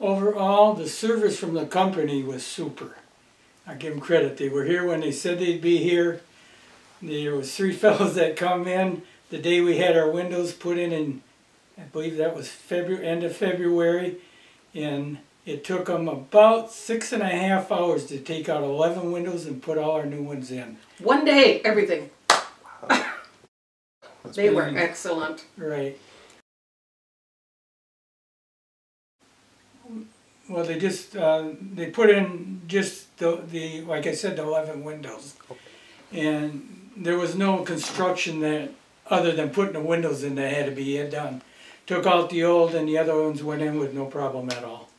Overall, the service from the company was super. I give them credit. They were here when they said they'd be here. There was 3 fellows that come in the day we had our windows put in I believe that was end of February, and it took them about 6.5 hours to take out 11 windows and put all our new ones in. One day, everything. Wow. They were excellent. Right. Well, they just they put in just the like I said, the 11 windows, and there was no construction that other than putting the windows in that had to be done. Took out the old, and the other ones went in with no problem at all.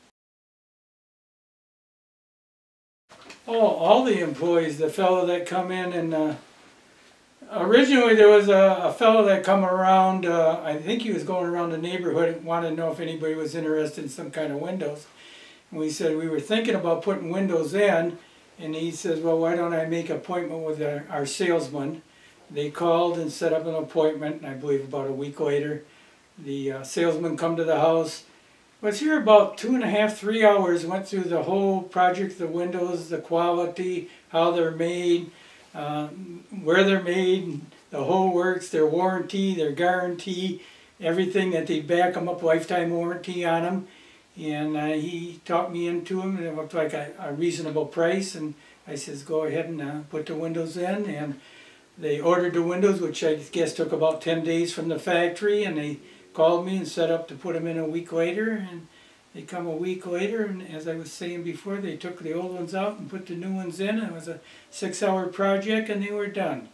Oh, all the employees, the fellow that come in and originally there was a fellow that come around, I think he was going around the neighborhood and wanted to know if anybody was interested in some kind of windows. And we said we were thinking about putting windows in, and he says, well, why don't I make an appointment with our salesman? They called and set up an appointment, and I believe about a week later, the salesman come to the house. Was here about 2.5, 3 hours, went through the whole project, the windows, the quality, how they're made, where they're made, the whole works, their warranty, their guarantee, everything that they back them up, lifetime warranty on them. And he talked me into them, and it looked like a reasonable price, and I says go ahead and put the windows in. And they ordered the windows, which I guess took about 10 days from the factory, and they called me and set up to put them in a week later, and they come a week later, and as I was saying before, they took the old ones out and put the new ones in, and it was a 6-hour project, and they were done.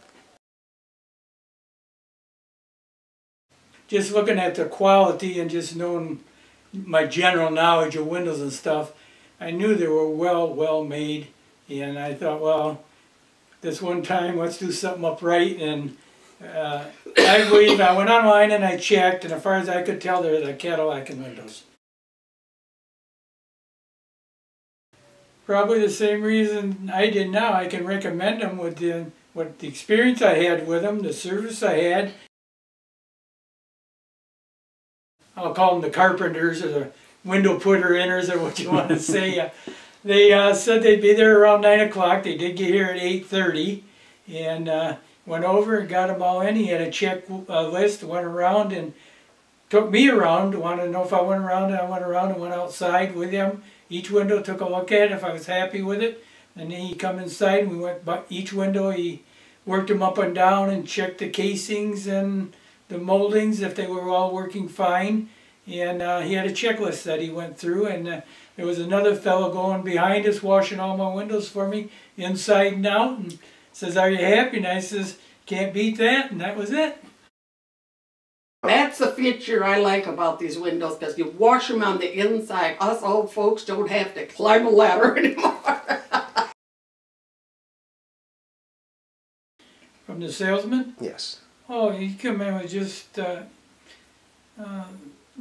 Just looking at the quality and just knowing my general knowledge of windows and stuff, I knew they were well made, and I thought, well, this one time let's do something upright. And I believe I went online and I checked, and as far as I could tell, they're the Cadillac windows. Probably the same reason I did now. I can recommend them with the experience I had with them, the service I had. I'll call them the carpenters or the window putter-inners, or what you want to say. They said they'd be there around 9 o'clock. They did get here at 8:30, and went over and got them all in. He had a checklist, went around and took me around, wanted to know if I went around, and I went around and went outside with him. Each window, took a look at it, if I was happy with it. And then he come inside, and we went by each window. He worked them up and down and checked the casings and the moldings, if they were all working fine. And he had a checklist that he went through, and there was another fellow going behind us washing all my windows for me inside and out, and says, are you happy? And I says, can't beat that, and that was it. That's the feature I like about these windows, because you wash them on the inside. Us old folks don't have to climb a ladder anymore. From the salesman? Yes. Oh, he came in and just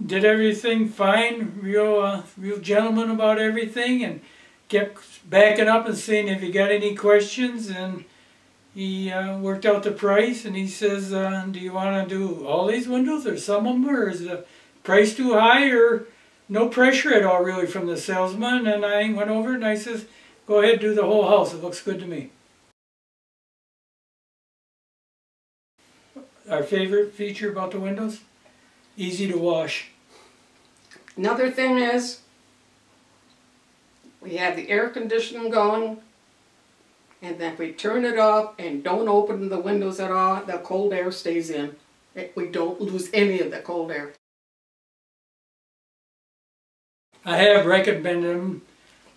did everything fine, real gentleman about everything, and kept backing up and saying if you got any questions, and he worked out the price, and he says, do you want to do all these windows or some of them, or is the price too high, or no pressure at all really from the salesman? And I went over and I says, go ahead, do the whole house, it looks good to me. Our favorite feature about the windows? Easy to wash. Another thing is, we have the air conditioning going, and if we turn it off and don't open the windows at all, the cold air stays in. We don't lose any of the cold air. I have recommended them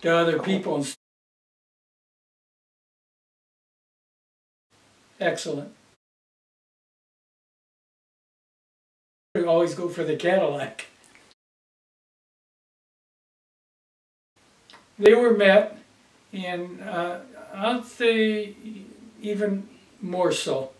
to other people. Excellent. We always go for the Cadillac. They were met, and I'd say even more so.